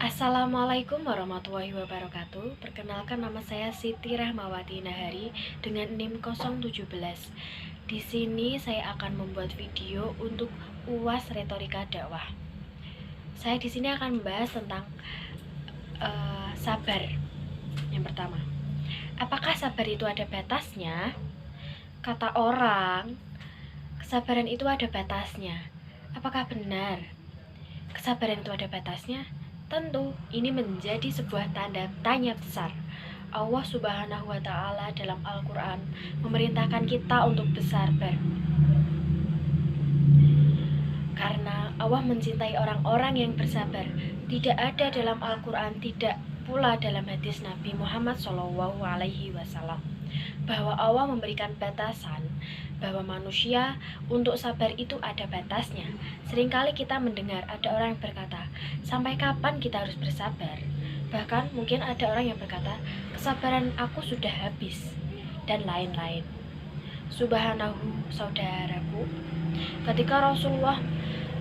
Assalamualaikum warahmatullahi wabarakatuh. Perkenalkan, nama saya Siti Rahmawati Nahari dengan NIM 017. Di sini saya akan membuat video untuk UAS Retorika Dakwah. Saya di sini akan membahas tentang sabar. Yang pertama, apakah sabar itu ada batasnya? Kata orang, kesabaran itu ada batasnya. Apakah benar kesabaran itu ada batasnya? Tentu, ini menjadi sebuah tanda tanya besar. Allah Subhanahu wa Ta'ala dalam Al-Quran memerintahkan kita untuk bersabar. Karena Allah mencintai orang-orang yang bersabar. Tidak ada dalam Al-Quran, tidak pula dalam hadis Nabi Muhammad SAW, bahwa Allah memberikan batasan bahwa manusia untuk sabar itu ada batasnya. Seringkali kita mendengar ada orang yang berkata, sampai kapan kita harus bersabar? Bahkan mungkin ada orang yang berkata, kesabaran aku sudah habis, dan lain-lain. Subhanahu, saudaraku, ketika Rasulullah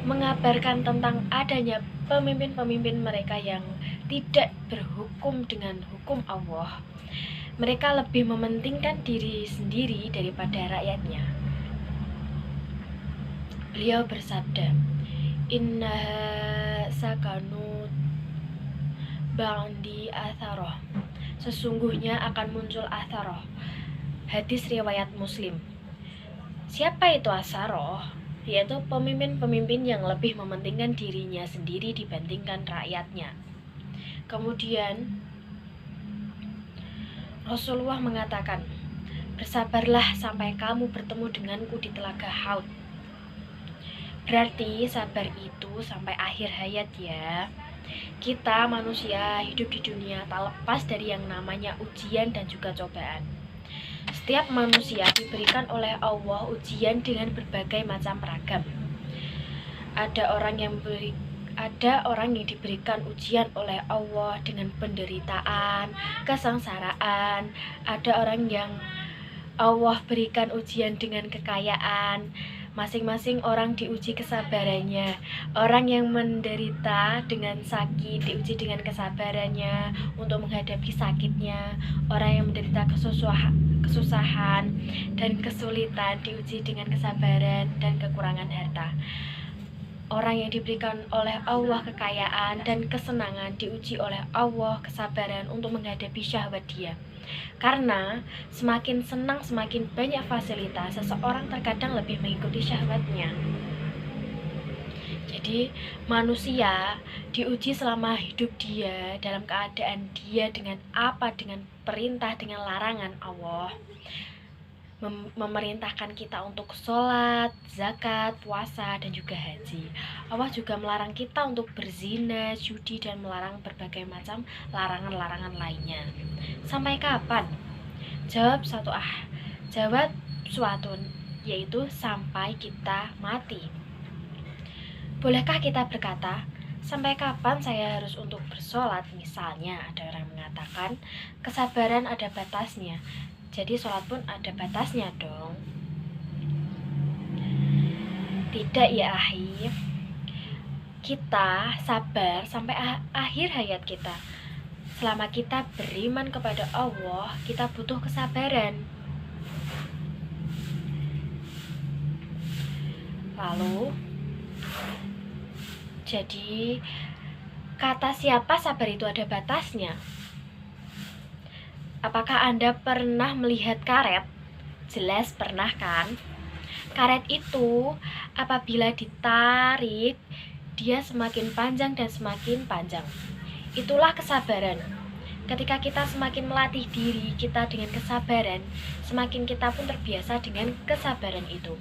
mengabarkan tentang adanya pemimpin-pemimpin mereka yang tidak berhukum dengan hukum Allah, mereka lebih mementingkan diri sendiri daripada rakyatnya. Beliau bersabda, Inna sakanu ba'di atharoh, sesungguhnya akan muncul atharoh. Hadis riwayat Muslim. Siapa itu atharoh? Yaitu pemimpin-pemimpin yang lebih mementingkan dirinya sendiri dibandingkan rakyatnya. Kemudian Rasulullah mengatakan, bersabarlah sampai kamu bertemu denganku di telaga Haud. Berarti sabar itu sampai akhir hayat ya. Kita manusia hidup di dunia tak lepas dari yang namanya ujian dan juga cobaan. Setiap manusia diberikan oleh Allah ujian dengan berbagai macam ragam. Ada orang yang diberikan ujian oleh Allah dengan penderitaan, kesengsaraan. Ada orang yang Allah berikan ujian dengan kekayaan. Masing-masing orang diuji kesabarannya. Orang yang menderita dengan sakit diuji dengan kesabarannya untuk menghadapi sakitnya. Orang yang menderita kesusahan dan kesulitan diuji dengan kesabaran dan kekurangan harta. Orang yang diberikan oleh Allah kekayaan dan kesenangan diuji oleh Allah kesabaran untuk menghadapi syahwat dia. Karena semakin senang, semakin banyak fasilitas, seseorang terkadang lebih mengikuti syahwatnya. Jadi manusia diuji selama hidup dia, dalam keadaan dia dengan apa, dengan perintah, dengan larangan Allah. Memerintahkan kita untuk sholat, zakat, puasa, dan juga haji. Allah juga melarang kita untuk berzina, judi, dan melarang berbagai macam larangan-larangan lainnya. Sampai kapan? Jawab suatu, yaitu sampai kita mati. Bolehkah kita berkata, sampai kapan saya harus untuk bersolat? Misalnya ada orang mengatakan, kesabaran ada batasnya, jadi sholat pun ada batasnya dong. Tidak ya akhir. Kita sabar sampai akhir hayat kita. Selama kita beriman kepada Allah, kita butuh kesabaran. Lalu, jadi kata siapa sabar itu ada batasnya? Apakah Anda pernah melihat karet? Jelas pernah kan? Karet itu apabila ditarik, dia semakin panjang dan semakin panjang. Itulah kesabaran. Ketika kita semakin melatih diri kita dengan kesabaran, semakin kita pun terbiasa dengan kesabaran itu.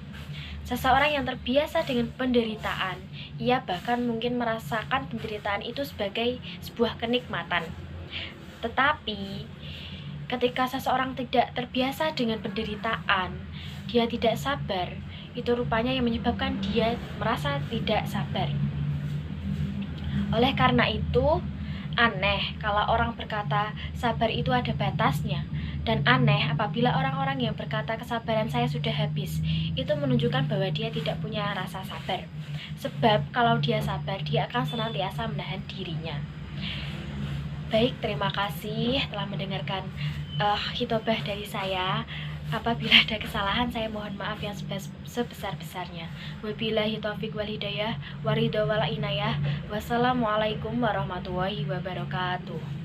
Seseorang yang terbiasa dengan penderitaan, ia bahkan mungkin merasakan penderitaan itu sebagai sebuah kenikmatan. Tetapi ketika seseorang tidak terbiasa dengan penderitaan, dia tidak sabar, itu rupanya yang menyebabkan dia merasa tidak sabar. Oleh karena itu, aneh kalau orang berkata sabar itu ada batasnya. Dan aneh apabila orang-orang yang berkata kesabaran saya sudah habis, itu menunjukkan bahwa dia tidak punya rasa sabar. Sebab kalau dia sabar, dia akan senantiasa menahan dirinya. Baik, terima kasih telah mendengarkan hitobah dari saya. Apabila ada kesalahan, saya mohon maaf yang sebesar-besarnya. Wabillahi taufiq wal hidayah, waridho wal inayah. Wassalamualaikum warahmatullahi wabarakatuh.